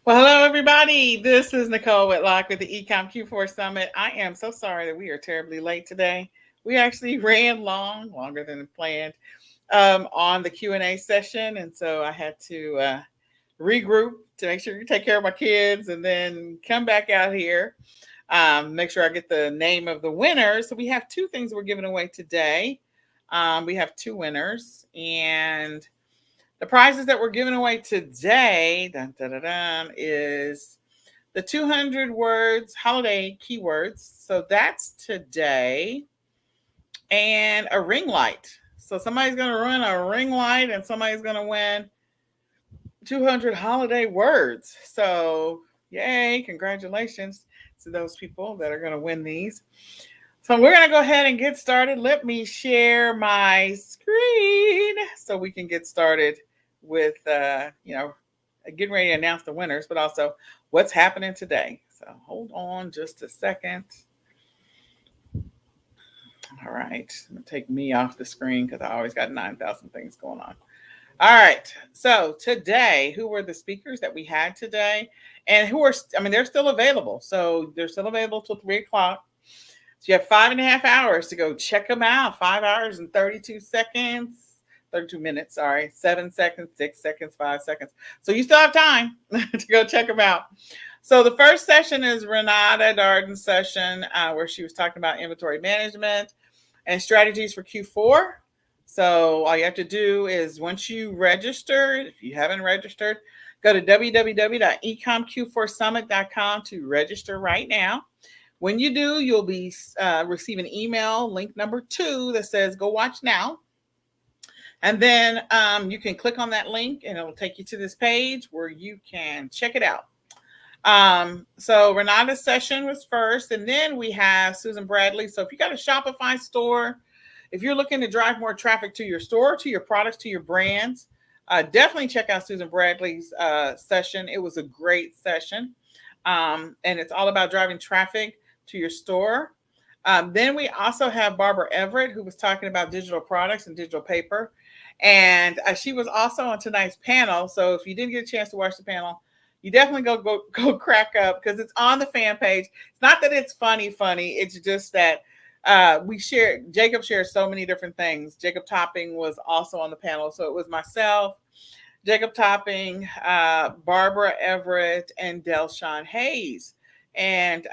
Well, hello, everybody. This is Nicole Whitlock with the Ecom Q4 Summit. I am so sorry that we are terribly late today. We actually ran longer than planned, on the Q&A session, and so I had to regroup to make sure you take care of my kids, and then come back out here, make sure I get the name of the winners. So we have two things we're giving away today. We have two winners, and the prizes that we're giving away today is the 200 words holiday keywords. So that's today. And a ring light. So somebody's going to run a ring light and somebody's going to win 200 holiday words. So, yay, congratulations to those people that are going to win these. So we're going to go ahead and get started. Let me share my screen so we can get started with, getting ready to announce the winners, but also what's happening today. So hold on just a second. All right. I'm going to take me off the screen because I always got 9,000 things going on. All right. So today, who were the speakers that we had today? And they're still available. So they're still available till 3 o'clock. So you have 5.5 hours to go check them out. 5 hours and 32 seconds, 32 minutes, sorry, 7 seconds, 6 seconds, 5 seconds. So you still have time to go check them out. So the first session is Renata Darden's session where she was talking about inventory management and strategies for Q4. So all you have to do is once you register, if you haven't registered, go to www.ecomq4summit.com to register right now. When you do, you'll be receiving email link number 2 that says go watch now. And then you can click on that link and it'll take you to this page where you can check it out. So Renata's session was first, and then we have Susan Bradley. So if you got a Shopify store, if you're looking to drive more traffic to your store, to your products, to your brands, definitely check out Susan Bradley's session. It was a great session. And it's all about driving traffic to your store. Then we also have Barbara Everett, who was talking about digital products and digital paper. And she was also on tonight's panel. So if you didn't get a chance to watch the panel, you definitely go crack up because it's on the fan page. It's not that it's funny. It's just that Jacob shared so many different things. Jacob Topping was also on the panel. So it was myself, Jacob Topping, Barbara Everett, and Delshawn Hayes. And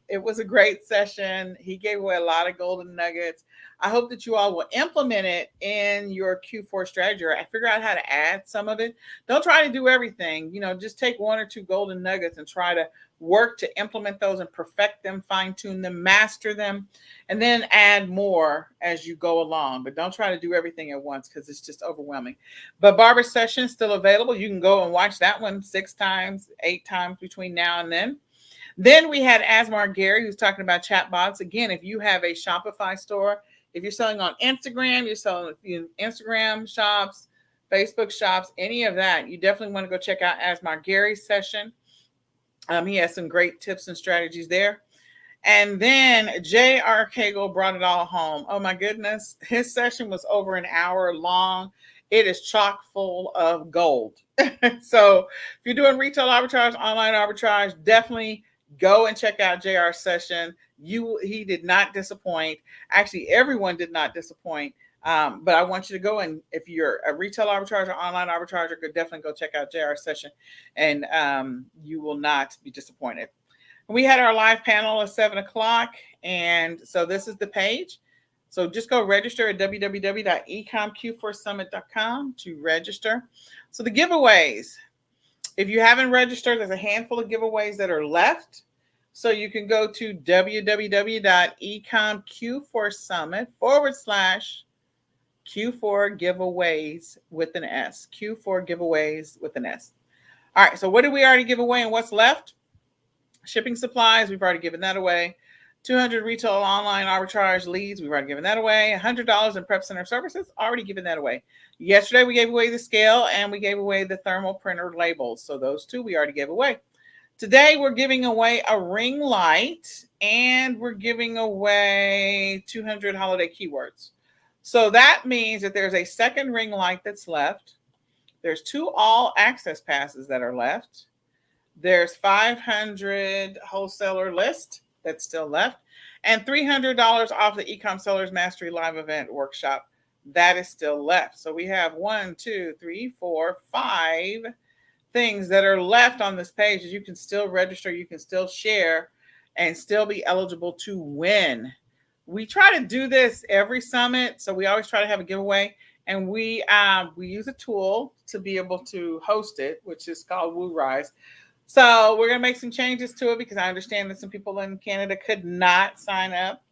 it was a great session. He gave away a lot of golden nuggets. I hope that you all will implement it in your Q4 strategy, or figure out how to add some of it. Don't try to do everything. Just take one or two golden nuggets and try to work to implement those and perfect them, fine tune them, master them, and then add more as you go along. But don't try to do everything at once because it's just overwhelming. But Barbara's session is still available. You can go and watch that one 6 times, 8 times between now and then. Then we had Asmar Gary, who's talking about chatbots. Again, if you have a Shopify store, if you're selling on Instagram, you're selling Instagram shops, Facebook shops, any of that, you definitely want to go check out Asmar Gary's session. He has some great tips and strategies there. And then J.R. Cagle brought it all home. Oh my goodness. His session was over an hour long. It is chock full of gold. So if you're doing retail arbitrage, online arbitrage, definitely go and check out JR's session. He did not disappoint. Actually, everyone did not disappoint. But I want you to go, and if you're a retail arbitrager, online arbitrager, definitely go check out JR's session, and you will not be disappointed. We had our live panel at 7 o'clock, and so this is the page. So just go register at www.ecomq4summit.com to register. So the giveaways, if you haven't registered, there's a handful of giveaways that are left. So you can go to www.ecomq4summit/Q4 giveaways with an S. Q4 giveaways with an S. All right, so what did we already give away and what's left? Shipping supplies, we've already given that away. 200 retail online arbitrage leads, we've already given that away. $100 in prep center services, already given that away. Yesterday, we gave away the scale and we gave away the thermal printer labels. So those two we already gave away. Today, we're giving away a ring light and we're giving away 200 holiday keywords. So that means that there's a second ring light that's left. There's 2 all access passes that are left. There's 500 wholesaler list that's still left, and $300 off the Ecom Sellers Mastery Live Event Workshop that is still left. So we have 1, 2, 3, 4, 5 things that are left on this page that you can still register, you can still share, and still be eligible to win. We try to do this every summit, so we always try to have a giveaway, and we use a tool to be able to host it, which is called WooRise. So we're going to make some changes to it because I understand that some people in Canada could not sign up.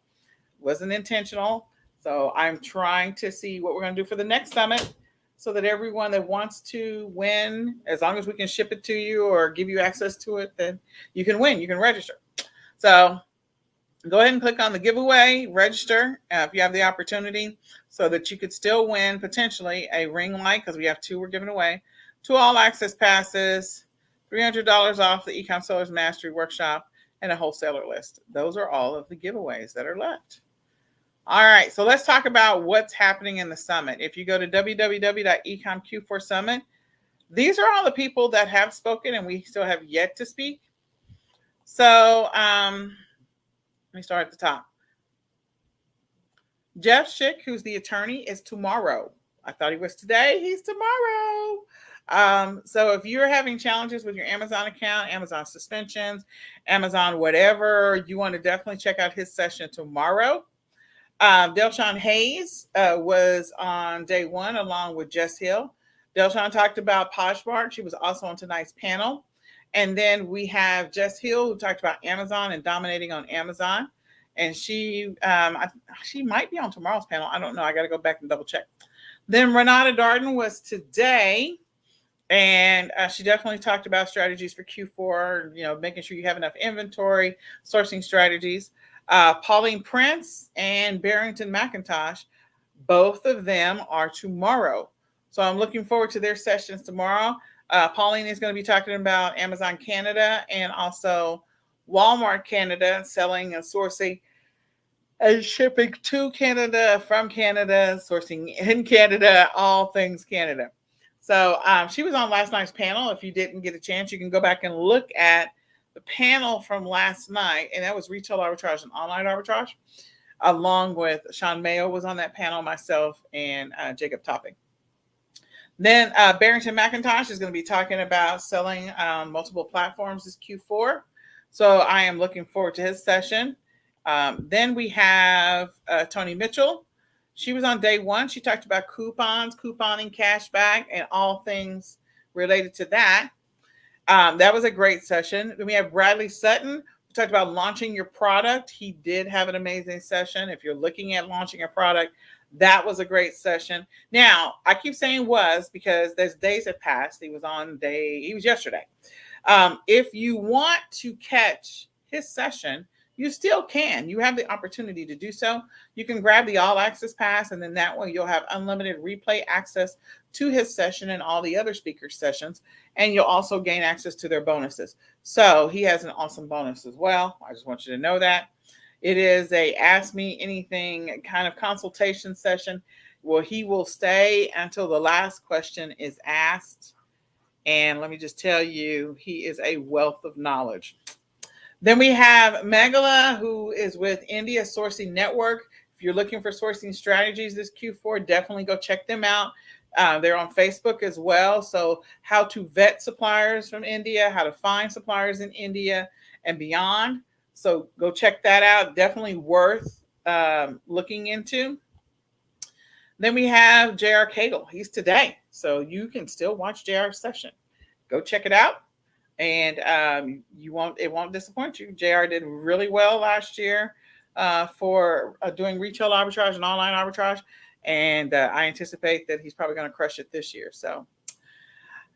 It wasn't intentional. So I'm trying to see what we're going to do for the next summit so that everyone that wants to win, as long as we can ship it to you or give you access to it, then you can win. You can register. So go ahead and click on the giveaway, register if you have the opportunity so that you could still win potentially a ring light, because we have 2 we're giving away, 2 all access passes, $300 off the Ecom Sellers Mastery Workshop, and a wholesaler list. Those are all of the giveaways that are left. All right, so let's talk about what's happening in the summit. If you go to www.ecomq4summit, these are all the people that have spoken and we still have yet to speak. So let me start at the top. Jeff Schick, who's the attorney, is tomorrow. I thought he was today. He's tomorrow. So if you're having challenges with your Amazon account, Amazon suspensions, Amazon whatever, you want to definitely check out his session tomorrow. Delshawn Hayes was on day 1 along with Jess Hill. Delshawn talked about Poshmark. She was also on tonight's panel. And then we have Jess Hill, who talked about Amazon and dominating on Amazon. And she might be on tomorrow's panel. I don't know. I got to go back and double check. Then Renata Darden was today. And she definitely talked about strategies for Q4, making sure you have enough inventory, sourcing strategies. Pauline Prince and Barrington McIntosh, both of them are tomorrow. So I'm looking forward to their sessions tomorrow. Pauline is going to be talking about Amazon Canada and also Walmart Canada, selling and sourcing and shipping to Canada, from Canada, sourcing in Canada, all things Canada. So she was on last night's panel. If you didn't get a chance, you can go back and look at the panel from last night, and that was retail arbitrage and online arbitrage, along with Sean Mayo was on that panel, myself, and Jacob Topping. Then Barrington McIntosh is going to be talking about selling on multiple platforms this Q4. So I am looking forward to his session. Then we have Tony Mitchell. She was on day 1. She talked about coupons, couponing, cashback, and all things related to that. That was a great session. Then we have Bradley Sutton, who talked about launching your product. He did have an amazing session. If you're looking at launching a product, that was a great session. Now, I keep saying was because there's days have passed. He was yesterday. If you want to catch his session, you still can. You have the opportunity to do so. You can grab the all access pass, and then that way you'll have unlimited replay access to his session and all the other speakers' sessions. And you'll also gain access to their bonuses. So he has an awesome bonus as well. I just want you to know that. It is a Ask Me Anything kind of consultation session where he will stay until the last question is asked. And let me just tell you, he is a wealth of knowledge. Then we have Meghala, who is with India Sourcing Network. If you're looking for sourcing strategies this Q4, definitely go check them out. They're on Facebook as well. So how to vet suppliers from India, how to find suppliers in India and beyond. So go check that out. Definitely worth looking into. Then we have J.R. Cagle. He's today. So you can still watch JR's session. Go check it out. And it won't disappoint you. JR did really well last year for doing retail arbitrage and online arbitrage. And I anticipate that he's probably going to crush it this year. So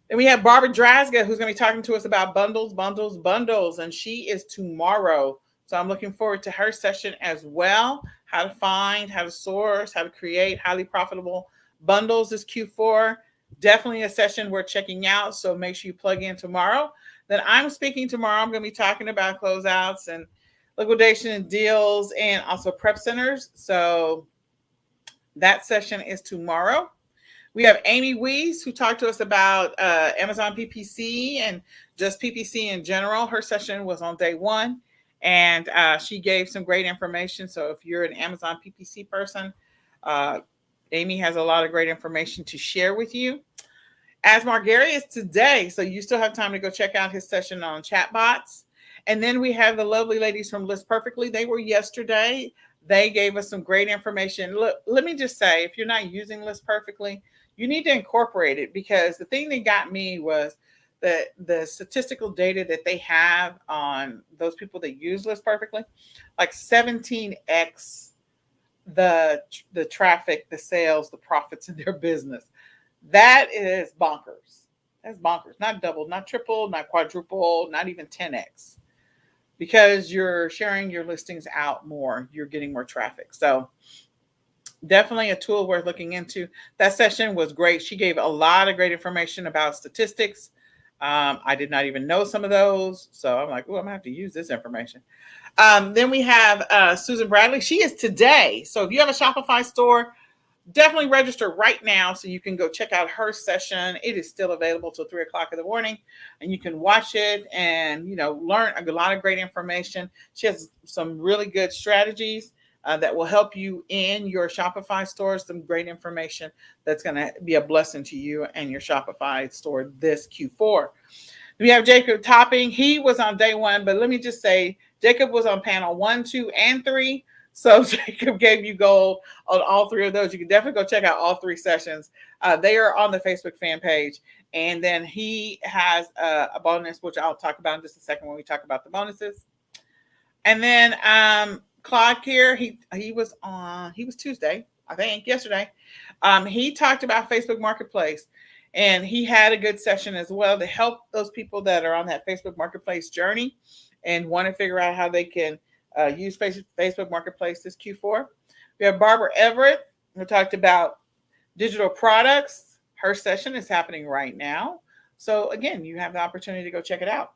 then we have Barbara Drasga, who's going to be talking to us about bundles. And she is tomorrow. So I'm looking forward to her session as well. How to find, how to source, how to create highly profitable bundles this Q4. Definitely a session worth checking out. So make sure you plug in tomorrow. Then I'm speaking tomorrow. I'm going to be talking about closeouts and liquidation and deals and also prep centers. So that session is tomorrow. We have Amy Weiss, who talked to us about Amazon PPC and just PPC in general. Her session was on day one, and she gave some great information. So if you're an Amazon PPC person, Amy has a lot of great information to share with you. As Margary is today, so you still have time to go check out his session on chatbots. And then we have the lovely ladies from List Perfectly. They were yesterday. They gave us some great information. Look, let me just say, if you're not using List Perfectly, you need to incorporate it, because the thing that got me was the statistical data that they have on those people that use List Perfectly, like 17x the traffic, the sales, the profits in their business. That is bonkers. That's bonkers. Not double, not triple, not quadruple, not even 10x. Because you're sharing your listings out more, you're getting more traffic. So definitely a tool worth looking into. That session was great. She gave a lot of great information about statistics. I did not even know some of those. So I'm like, oh, I'm gonna have to use this information. Then we have Susan Bradley. She is today. So if you have a Shopify store, definitely register right now so you can go check out her session. It is still available till 3:00 in the morning, and you can watch it and learn a lot of great information. She has some really good strategies that will help you in your Shopify store. Some great information that's going to be a blessing to you and your Shopify store this Q4. We have Jacob Topping. He was on day one, but let me just say, Jacob was on panel 1, 2, and 3. So Jacob gave you gold on all 3 of those. You can definitely go check out all 3 sessions. They are on the Facebook fan page. And then he has a bonus, which I'll talk about in just a second when we talk about the bonuses. And then Claude Kier, he was Tuesday, I think, yesterday. He talked about Facebook Marketplace. And he had a good session as well to help those people that are on that Facebook Marketplace journey and want to figure out how they can use Facebook Marketplace this Q4. We have Barbara Everett, who talked about digital products. Her session is happening right now. So again, you have the opportunity to go check it out.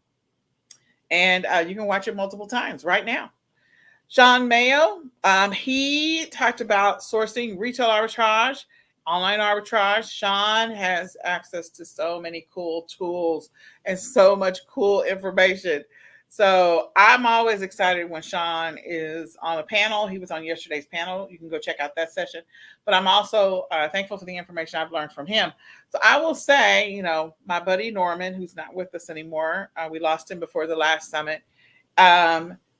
And you can watch it multiple times right now. Sean Mayo, he talked about sourcing, retail arbitrage, online arbitrage. Sean has access to so many cool tools and so much cool information. So I'm always excited when Sean is on a panel. He was on yesterday's panel. You can go check out that session. But I'm also thankful for the information I've learned from him. So I will say, my buddy Norman, who's not with us anymore, we lost him before the last summit.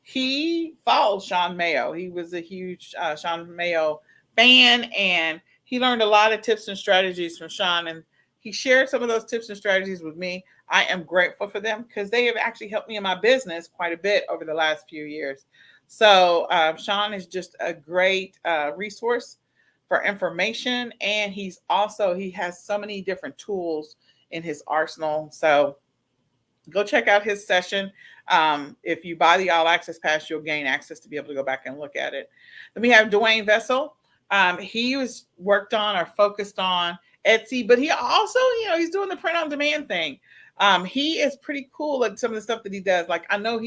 He follows Sean Mayo. He was a huge Sean Mayo fan, and he learned a lot of tips and strategies from Sean, and he shared some of those tips and strategies with me. I am grateful for them because they have actually helped me in my business quite a bit over the last few years. So Sean is just a great resource for information, and he has so many different tools in his arsenal. So go check out his session. If you buy the All Access Pass, you'll gain access to be able to go back and look at it. Then we have Dwayne Vessel. He was worked on or focused on Etsy, but he also, he's doing the print on demand thing. He is pretty cool at some of the stuff that he does. Like I know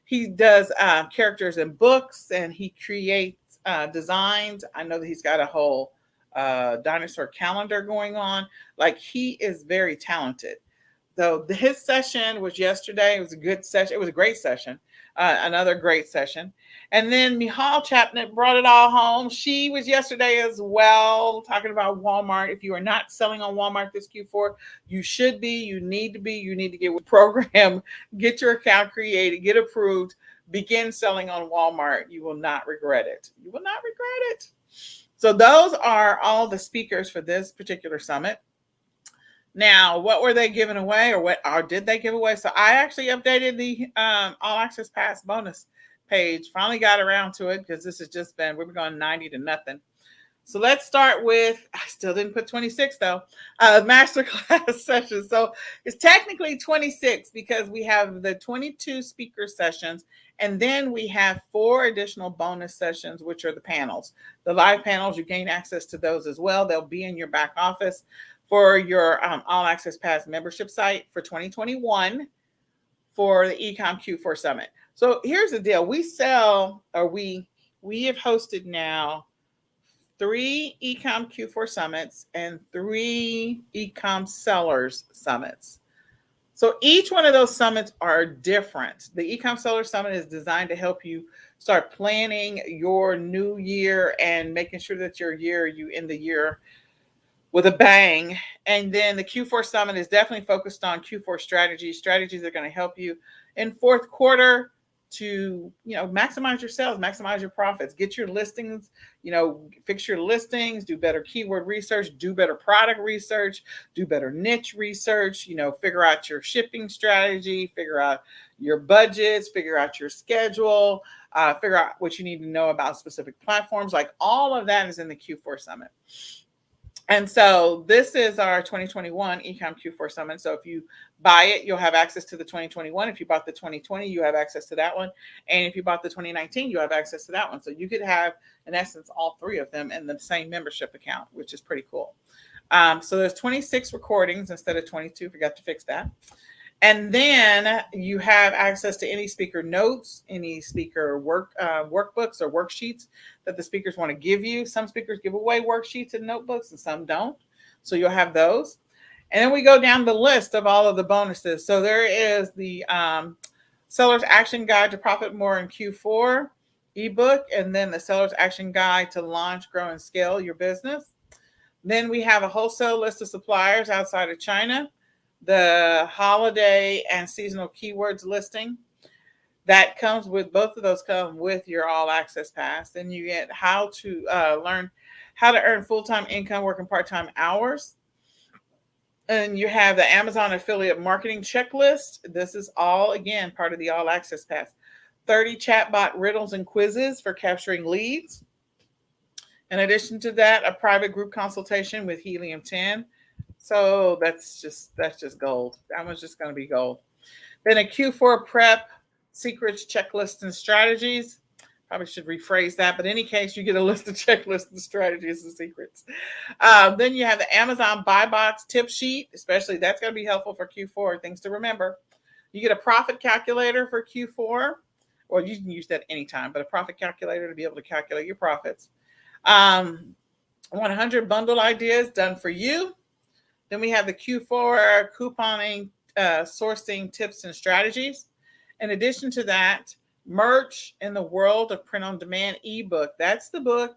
he does characters in books, and he creates designs. I know that he's got a whole dinosaur calendar going on. Like he is very talented. So his session was yesterday. It was a good session. It was a great session. Another great session. And then Michal Chapnett brought it all home. She was yesterday as well, talking about Walmart. If you are not selling on Walmart this Q4, you should be. You need to be. You need to get with the program, get your account created, get approved, begin selling on Walmart. You will not regret it. You will not regret it. So those are all the speakers for this particular summit. Now, what were they giving away, or did they give away? So I actually updated the All Access Pass bonus page. Finally got around to it because this has just been, we've gone 90 to nothing. So let's start with, I still didn't put 26 though, masterclass sessions. So it's technically 26 because we have the 22 speaker sessions, and then we have 4 additional bonus sessions, which are the panels. The live panels, you gain access to those as well. They'll be in your back office for your All Access Pass membership site for 2021 for the Ecom Q4 Summit. So here's the deal. We have hosted now 3 Ecom Q4 summits and 3 Ecom Sellers summits. So each one of those summits are different. The Ecom Seller Summit is designed to help you start planning your new year and making sure that you end the year with a bang. And then the Q4 Summit is definitely focused on Q4 strategies that are going to help you in fourth quarter to, maximize your sales, maximize your profits, get your listings, fix your listings, do better keyword research, do better product research, do better niche research, figure out your shipping strategy, figure out your budgets, figure out your schedule, figure out what you need to know about specific platforms. Like all of that is in the Q4 Summit. And so this is our 2021 Ecom Q4 Summit. So if you buy it, you'll have access to the 2021. If you bought the 2020, you have access to that one. And if you bought the 2019, you have access to that one. So you could have, in essence, all three of them in the same membership account, which is pretty cool. So there's 26 recordings instead of 22. Forgot to fix that. And then you have access to any speaker notes, any speaker workbooks or worksheets that the speakers want to give you. Some speakers give away worksheets and notebooks and some don't. So you'll have those. And then we go down the list of all of the bonuses. So there is the Seller's Action Guide to Profit More in Q4 ebook, and then the Seller's Action Guide to Launch, Grow, and Scale Your Business. Then we have a wholesale list of suppliers outside of China, the holiday and seasonal keywords listing that comes with, both of those come with your all access pass. Then you get how to learn how to earn full-time income working part-time hours. And you have the Amazon affiliate marketing checklist. This is all, again, part of the all access pass. 30 chatbot riddles and quizzes for capturing leads. In addition to that, a private group consultation with Helium 10. So that's just gold. That one's just going to be gold. Then a Q4 prep secrets, checklists, and strategies. Probably should rephrase that, but in any case, you get a list of checklists and strategies and secrets. Then you have the Amazon Buy Box tip sheet, especially that's going to be helpful for Q4, things to remember. You get a profit calculator for Q4, or you can use that anytime, but a profit calculator to be able to calculate your profits. 100 bundle ideas done for you. Then we have the Q4 couponing, sourcing tips and strategies. In addition to that, Merch in the World of Print on Demand ebook. That's the book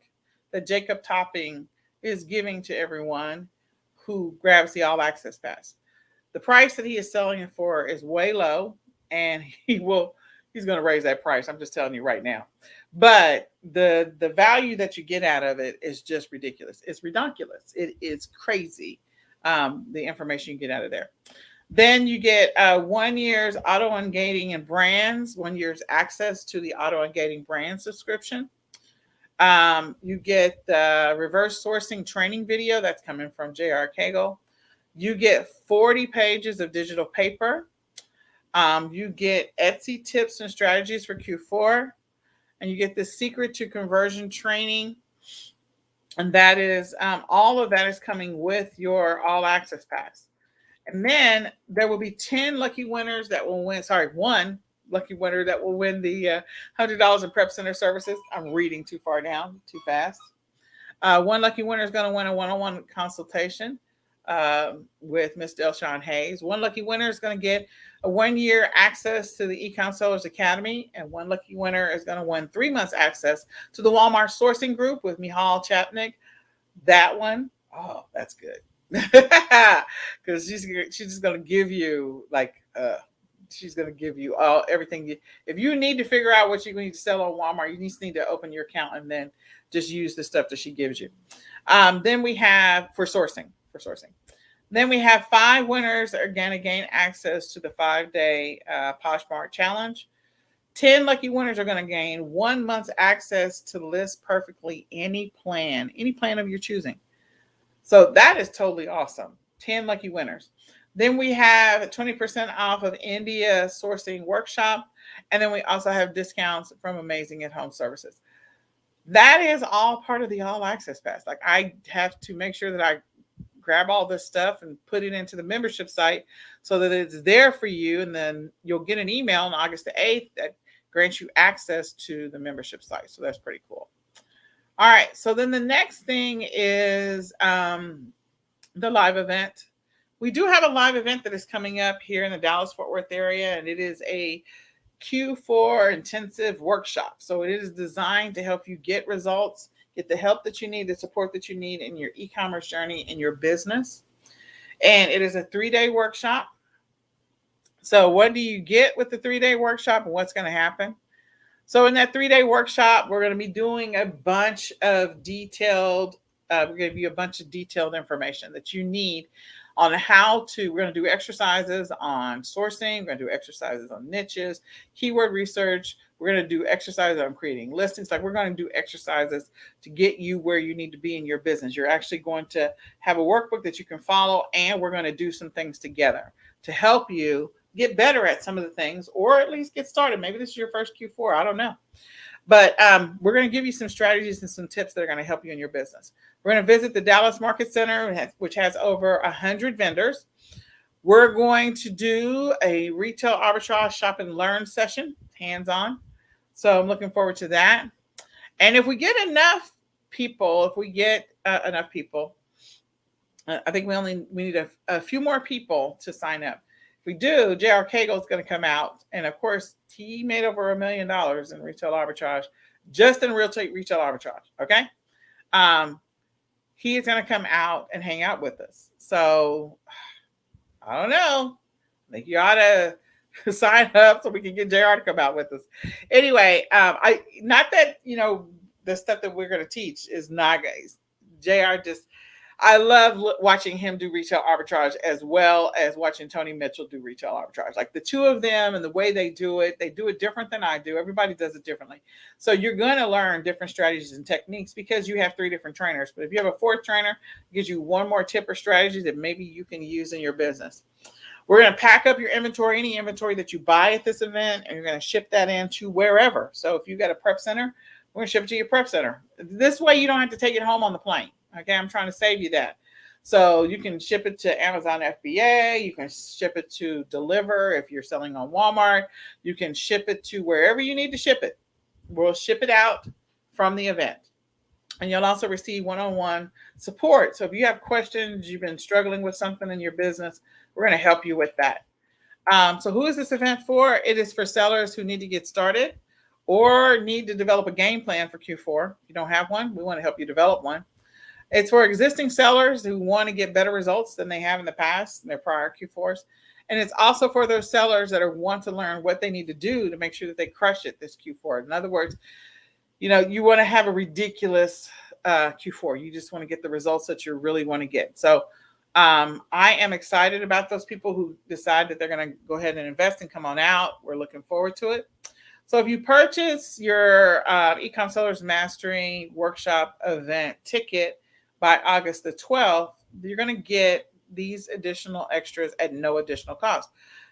that Jacob Topping is giving to everyone who grabs the all access pass. The price that he is selling it for is way low, and he's going to raise that price. I'm just telling you right now. But the value that you get out of it is just ridiculous. It's ridiculous. It is crazy. The information you get out of there. Then you get 1 year's auto ungating and brands, 1 year's access to the auto ungating brand subscription. You get the reverse sourcing training video that's coming from J.R. Cagle. You get 40 pages of digital paper. You get Etsy tips and strategies for Q4. And you get the secret to conversion training. And that is, all of that is coming with your all access pass. And then there will be 10 lucky winners that will win. One lucky winner that will win the $100 in Prep Center services. I'm reading too far down, too fast. One lucky winner is going to win a one-on-one consultation with Miss Delshawn Hayes. One lucky winner is going to get a 1 year access to the Ecom Sellers Academy. And one lucky winner is going to win 3 months access to the Walmart sourcing group with Michal Chapnick. That one, oh, that's good. Because she's just going to give you she's going to give you everything. If you need to figure out what you need to sell on Walmart, you just need to open your account and then just use the stuff that she gives you. Then we have for sourcing. Then we have 5 winners that are going to gain access to the 5-day Poshmark challenge. 10 lucky winners are going to gain 1 month's access to list perfectly any plan of your choosing. So that is totally awesome. 10 lucky winners. Then we have 20% off of India sourcing workshop. And then we also have discounts from Amazing at Home Services. That is all part of the all access pass. Like I have to make sure that I grab all this stuff and put it into the membership site so that it's there for you. And then you'll get an email on August the 8th that grants you access to the membership site. So that's pretty cool. All right. So then the next thing is the live event. We do have a live event that is coming up here in the Dallas Fort Worth area, and it is a Q4 intensive workshop. So it is designed to help you get results, get the help that you need, the support that you need in your e-commerce journey in your business. And it is a 3-day workshop. So what do you get with the 3-day workshop and what's going to happen? So in that 3-day workshop, we're going to be doing a bunch of detailed, we're going to give you a bunch of detailed information that you need on how to, we're going to do exercises on sourcing, we're going to do exercises on niches, keyword research, we're going to do exercises on creating listings. Like we're going to do exercises to get you where you need to be in your business. You're actually going to have a workbook that you can follow, and we're going to do some things together to help you get better at some of the things, or at least get started. Maybe this is your first Q4. I don't know. But we're going to give you some strategies and some tips that are going to help you in your business. We're going to visit the Dallas Market Center, which has over 100 vendors. We're going to do a retail arbitrage shop and learn session, hands-on. So I'm looking forward to that. And if we get enough people, I think we need a few more people to sign up. If we do, J.R. Cagle is going to come out. And of course, he made over $1 million in retail arbitrage, just in retail arbitrage. Okay. He is going to come out and hang out with us. So I don't know. I think you ought to sign up so we can get JR to come out with us. Anyway, not that, the stuff that we're going to teach is not, guys. JR I love watching him do retail arbitrage as well as watching Tony Mitchell do retail arbitrage. Like the two of them and the way they do it different than I do. Everybody does it differently. So you're going to learn different strategies and techniques because you have 3 different trainers. But if you have a 4th trainer, it gives you one more tip or strategy that maybe you can use in your business. We're going to pack up your inventory, any inventory that you buy at this event, and you're going to ship that into wherever. So if you got a prep center, we're going to ship it to your prep center. This way you don't have to take it home on the plane. Okay, I'm trying to save you that. So you can ship it to Amazon FBA. You can ship it to Deliver if you're selling on Walmart. You can ship it to wherever you need to ship it. We'll ship it out from the event. And you'll also receive one-on-one support. So if you have questions, you've been struggling with something in your business, we're going to help you with that. So who is this event for? It is for sellers who need to get started or need to develop a game plan for Q4. If you don't have one, we want to help you develop one. It's for existing sellers who want to get better results than they have in the past in their prior Q4s. And it's also for those sellers that want to learn what they need to do to make sure that they crush it this Q4. In other words, you want to have a ridiculous Q4. You just want to get the results that you really want to get. So I am excited about those people who decide that they're going to go ahead and invest and come on out. We're looking forward to it. So if you purchase your Ecom Sellers Mastery Workshop event ticket by August the 12th, you're going to get these additional extras at no additional cost.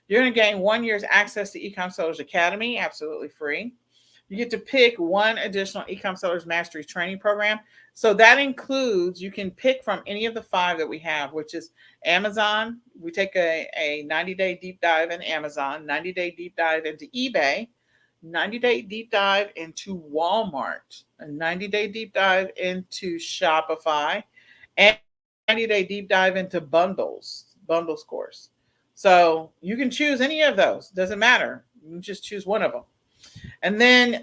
You're going to gain 1 year's access to Ecom Sellers Academy, absolutely free. You get to pick one additional Ecom Sellers Mastery training program. So that includes, you can pick from any of the 5 that we have, which is Amazon. We take a 90-day deep dive in Amazon, 90-day deep dive into eBay, 90-day deep dive into Walmart, a 90-day deep dive into Shopify, and 90-day deep dive into bundles course. So you can choose any of those. Doesn't matter. You can just choose one of them. And then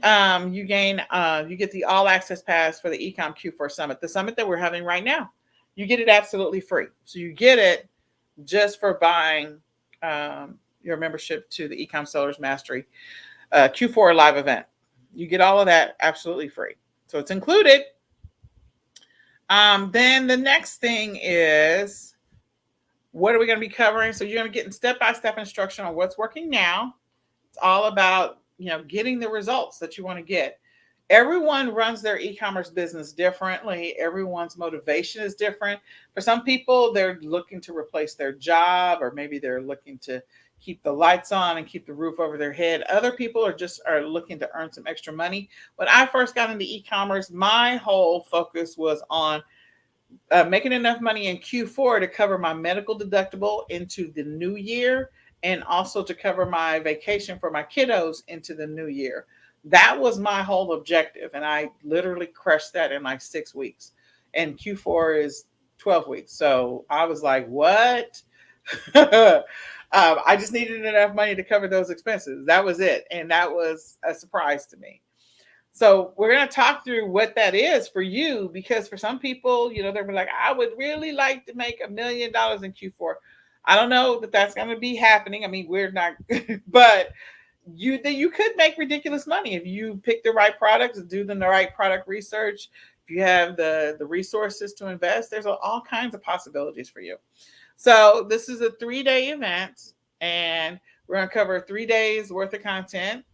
you get the all access pass for the Ecom Q4 Summit, the summit that we're having right now. You get it absolutely free. So you get it just for buying your membership to the Ecom Sellers Mastery Q4 live event. You get all of that absolutely free. So it's included. Then the next thing is, what are we going to be covering? So you're going to get step-by-step instruction on what's working now. It's all about, getting the results that you want to get. Everyone runs their e-commerce business differently. Everyone's motivation is different. For some people, they're looking to replace their job, or maybe they're looking to keep the lights on and keep the roof over their head. Other people are looking to earn some extra money. When I first got into e-commerce, my whole focus was on making enough money in Q4 to cover my medical deductible into the new year, and also to cover my vacation for my kiddos into the new year. That was my whole objective. And I literally crushed that in like 6 weeks. And Q4 is 12 weeks. So I was like, what? I just needed enough money to cover those expenses. That was it. And that was a surprise to me. So we're going to talk through what that is for you, because for some people, they're like, I would really like to make $1 million in Q4. I don't know that that's going to be happening. I mean, we're not, but you could make ridiculous money if you pick the right products, do the right product research. If you have the resources to invest, there's all kinds of possibilities for you. So this is a 3-day event, and we're going to cover 3 days worth of content.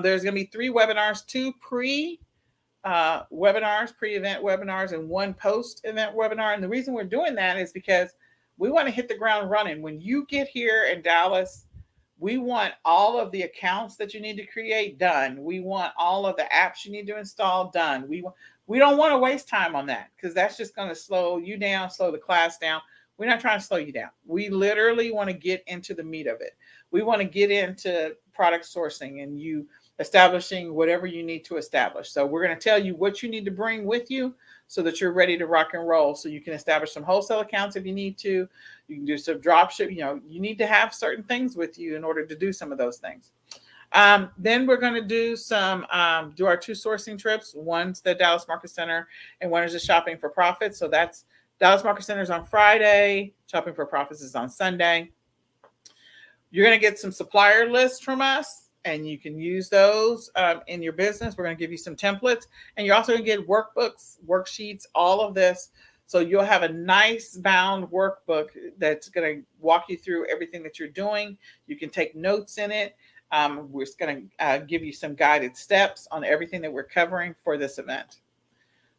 There's going to be 3 webinars, 2 pre-event webinars, and 1 post-event webinar. And the reason we're doing that is because we want to hit the ground running. When you get here in Dallas, we want all of the accounts that you need to create done. We want all of the apps you need to install done. We don't want to waste time on that, because that's just going to slow you down, slow the class down. We're not trying to slow you down. We literally want to get into the meat of it. We want to get into product sourcing and you establishing whatever you need to establish. So we're going to tell you what you need to bring with you so that you're ready to rock and roll. So you can establish some wholesale accounts if you need to. You can do some drop ship. You need to have certain things with you in order to do some of those things. Then we're going to do do our 2 sourcing trips. One's the Dallas Market Center and one is the Shopping for Profits. So that's Dallas Market Center is on Friday. Shopping for Profits is on Sunday. You're going to get some supplier lists from us, and you can use those in your business. We're going to give you some templates, and you're also going to get workbooks, worksheets, all of this. So you'll have a nice bound workbook that's going to walk you through everything that you're doing. You can take notes in it. We're just going to give you some guided steps on everything that we're covering for this event.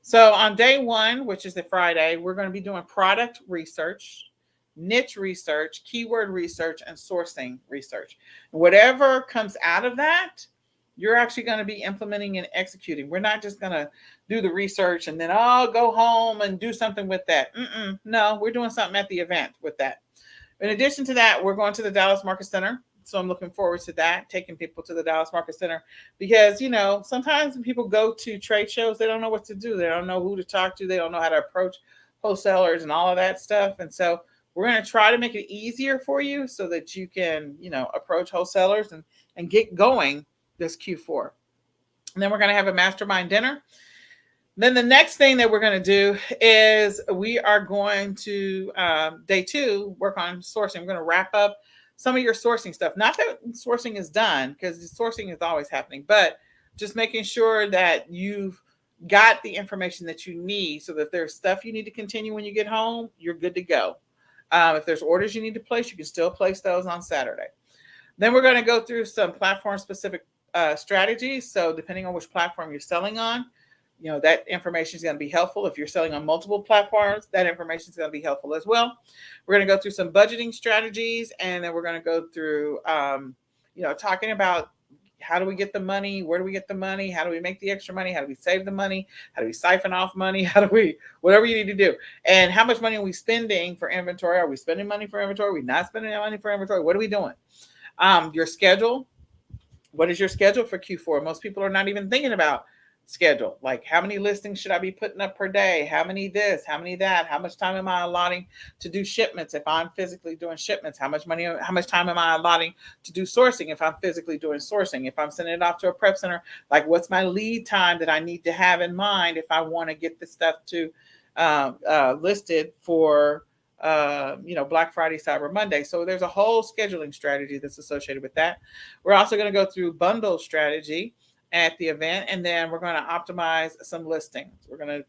So on day 1, which is the Friday, we're going to be doing product research, niche research, keyword research, and sourcing research. Whatever comes out of that, you're actually going to be implementing and executing. We're not just going to do the research and then go home and do something with that. No, we're doing something at the event with that. In addition to that, we're going to the Dallas Market Center. So I'm looking forward to that, taking people to the Dallas Market Center, because, sometimes when people go to trade shows, they don't know what to do. They don't know who to talk to. They don't know how to approach wholesalers and all of that stuff. And so we're going to try to make it easier for you so that you can, approach wholesalers and get going this Q4. And then we're going to have a mastermind dinner. Then the next thing that we're going to do is we are going to, day 2, work on sourcing. We're going to wrap up some of your sourcing stuff. Not that sourcing is done, because sourcing is always happening, but just making sure that you've got the information that you need so that if there's stuff you need to continue when you get home, you're good to go. If there's orders you need to place, you can still place those on Saturday. Then we're going to go through some platform-specific strategies. So depending on which platform you're selling on, that information is going to be helpful. If you're selling on multiple platforms, that information is going to be helpful as well. We're going to go through some budgeting strategies, and then we're going to go through, talking about how do we get the money? Where do we get the money? How do we make the extra money? How do we save the money? How do we siphon off money? Whatever you need to do. And how much money are we spending for inventory? Are we spending money for inventory? Are we not spending money for inventory? What are we doing? Your schedule. What is your schedule for Q4? Most people are not even thinking about schedule. Like, how many listings should I be putting up per day? How many this? How many that? How much time am I allotting to do shipments if I'm physically doing shipments? How much time am I allotting to do sourcing if I'm physically doing sourcing? If I'm sending it off to a prep center, like, what's my lead time that I need to have in mind if I want to get this stuff to listed for Black Friday, Cyber Monday. So there's a whole scheduling strategy that's associated with that. We're also going to go through bundle strategy at the event, and then we're going to optimize some listings. We're going to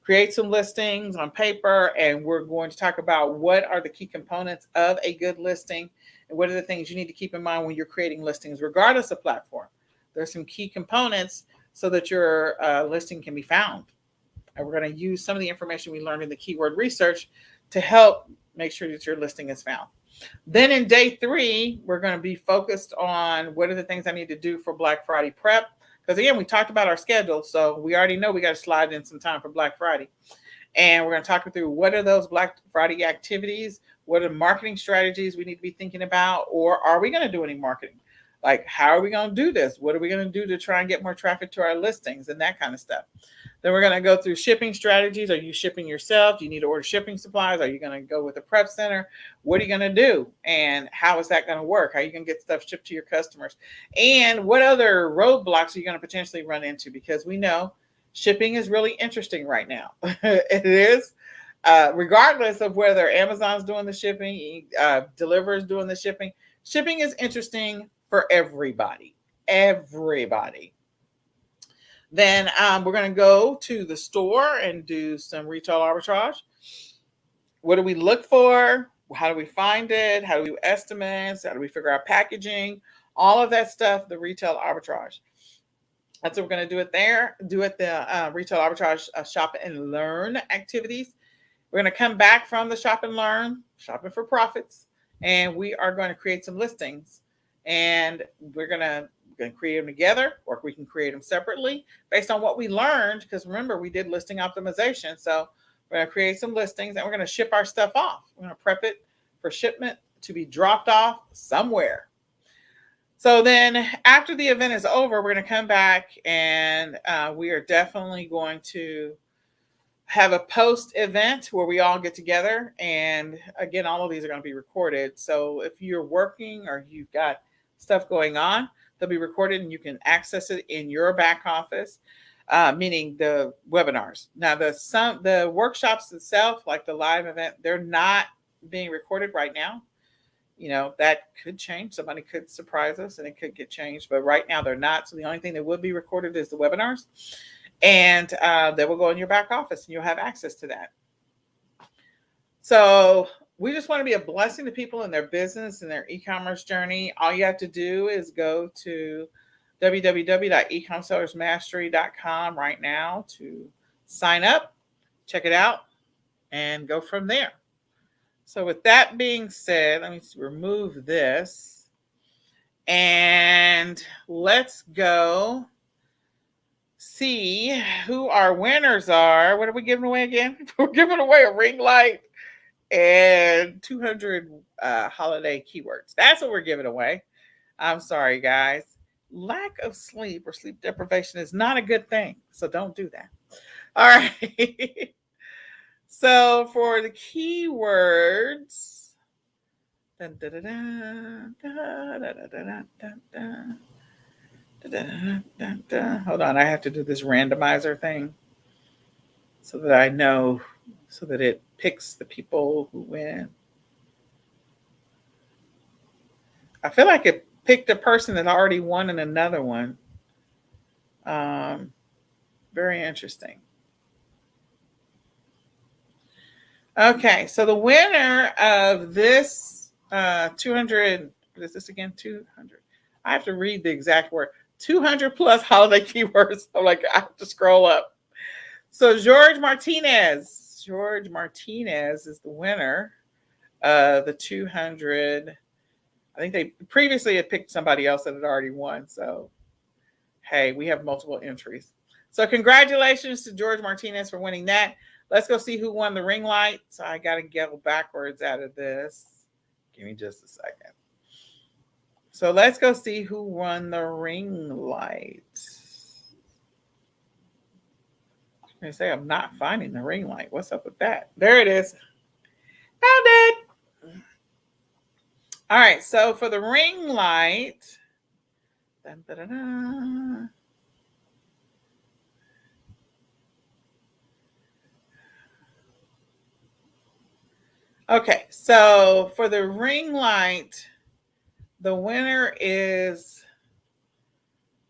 create some listings on paper, and we're going to talk about what are the key components of a good listing and what are the things you need to keep in mind when you're creating listings, regardless of platform. There's some key components so that your listing can be found. And we're going to use some of the information we learned in the keyword research to help make sure that your listing is found. Then in day 3, we're going to be focused on what are the things I need to do for Black Friday prep. Because again, we talked about our schedule, so we already know we got to slide in some time for Black Friday. And we're going to talk through what are those Black Friday activities, what are marketing strategies we need to be thinking about, or are we going to do any marketing? Like, how are we going to do this? What are we going to do to try and get more traffic to our listings and that kind of stuff? Then we're going to go through shipping strategies. Are you shipping yourself? Do you need to order shipping supplies? Are you going to go with a prep center? What are you going to do? And how is that going to work? How are you going to get stuff shipped to your customers? And what other roadblocks are you going to potentially run into? Because we know shipping is really interesting right now. It is. Regardless of whether Amazon's doing the shipping, Deliverr is doing the shipping, shipping is interesting for everybody. Everybody. Then we're going to go to the store and do some retail arbitrage. What do we look for? How do we find it? How do we do estimates? How do we figure out packaging? All of that stuff, the retail arbitrage. That's what we're going to do it there. Do it the retail arbitrage shop and learn activities. We're going to come back from the shop and learn, shopping for profits, and we are going to create some listings. And we're going to create them together, or we can create them separately based on what we learned. Because remember, we did listing optimization. So we're going to create some listings and we're going to ship our stuff off. We're going to prep it for shipment to be dropped off somewhere. So then after the event is over, we're going to come back and we are definitely going to have a post event where we all get together. And again, all of these are going to be recorded. So if you're working or you've got stuff going on, they'll be recorded and you can access it in your back office, meaning the webinars. Now, the workshops itself, like the live event, they're not being recorded right now. You know, that could change. Somebody could surprise us and it could get changed. But right now they're not. So the only thing that will be recorded is the webinars. And they will go in your back office and you'll have access to that. So we just want to be a blessing to people in their business and their e-commerce journey. All you have to do is go to www.ecomsellersmastery.com right now to sign up, check it out, and go from there. So with that being said, let me remove this and let's go see who our winners are. What are we giving away again? We're giving away a ring light and 200 holiday keywords. That's what we're giving away. I'm sorry, guys. Lack of sleep or sleep deprivation is not a good thing. So don't do that. All right. So for the keywords, hold on, I have to do this randomizer thing so that I know, so that it picks the people who win. I feel like it picked a person that already won in another one. Very interesting. Okay, so the winner of this 200, what is this again? 200. I have to read the exact word. 200 plus holiday keywords. I'm like, I have to scroll up. So George Martinez is the winner of the 200. I think they previously had picked somebody else that had already won. So, hey, we have multiple entries. So congratulations to George Martinez for winning that. Let's go see who won the ring light. So I got to go backwards out of this. Give me just a second. So let's go see who won the ring light. I say I'm not finding the ring light. What's up with that? There it is. Found it. All right. So for the ring light. Dun, dun, dun, dun. Okay, so for the ring light, the winner is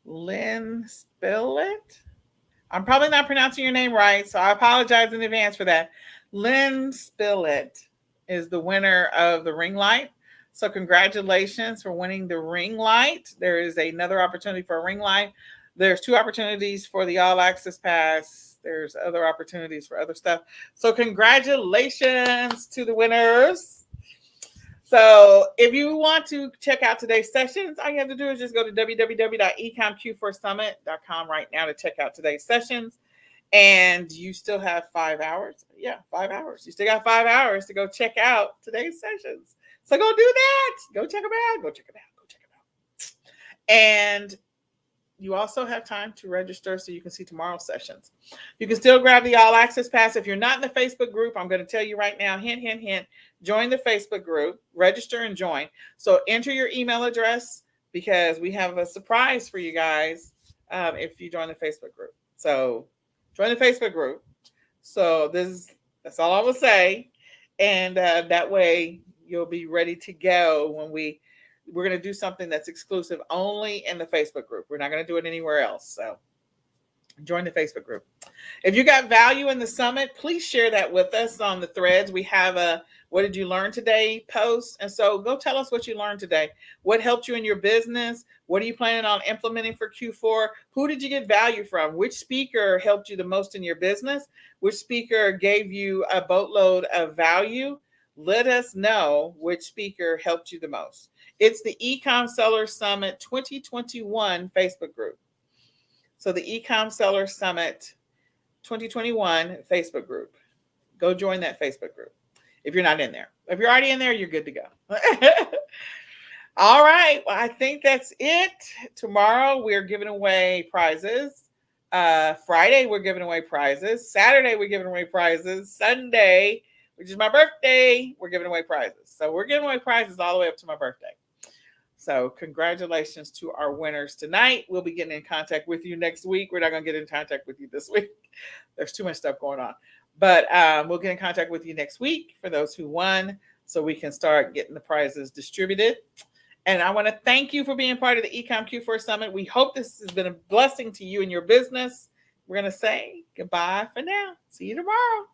Lynn Spillett. I'm probably not pronouncing your name right, so I apologize in advance for that. Lynn Spillett is the winner of the ring light. So congratulations for winning the ring light. There is another opportunity for a ring light. There's 2 opportunities for the All Access Pass. There's other opportunities for other stuff. So congratulations to the winners. So if you want to check out today's sessions, all you have to do is just go to www.ecomq4summit.com right now to check out today's sessions. And you still have 5 hours. Yeah, 5 hours. You still got 5 hours to go check out today's sessions. So go do that. Go check them out. Go check them out. Go check them out. And you also have time to register so you can see tomorrow's sessions. You can still grab the All Access Pass. If you're not in the Facebook group, I'm going to tell you right now, hint, hint, hint, join the Facebook group, register and join. So enter your email address because we have a surprise for you guys if you join the Facebook group. So join the Facebook group. So that's all I will say. And that way you'll be ready to go when we're going to do something that's exclusive only in the Facebook group. We're not going to do it anywhere else. So join the Facebook group. If you got value in the summit, please share that with us on the threads. We have a "What did you learn today?" post. And so go tell us what you learned today. What helped you in your business? What are you planning on implementing for Q4? Who did you get value from? Which speaker helped you the most in your business? Which speaker gave you a boatload of value? Let us know which speaker helped you the most. It's the Ecom Seller Summit 2021 Facebook group. So the Ecom Seller Summit 2021 Facebook group. Go join that Facebook group if you're not in there. If you're already in there, you're good to go. All right. Well, I think that's it. Tomorrow, we're giving away prizes. Friday, we're giving away prizes. Saturday, we're giving away prizes. Sunday, which is my birthday, we're giving away prizes. So we're giving away prizes all the way up to my birthday. So congratulations to our winners tonight. We'll be getting in contact with you next week. We're not going to get in contact with you this week. There's too much stuff going on. But we'll get in contact with you next week for those who won so we can start getting the prizes distributed. And I want to thank you for being part of the Ecom Q4 Summit. We hope this has been a blessing to you and your business. We're going to say goodbye for now. See you tomorrow.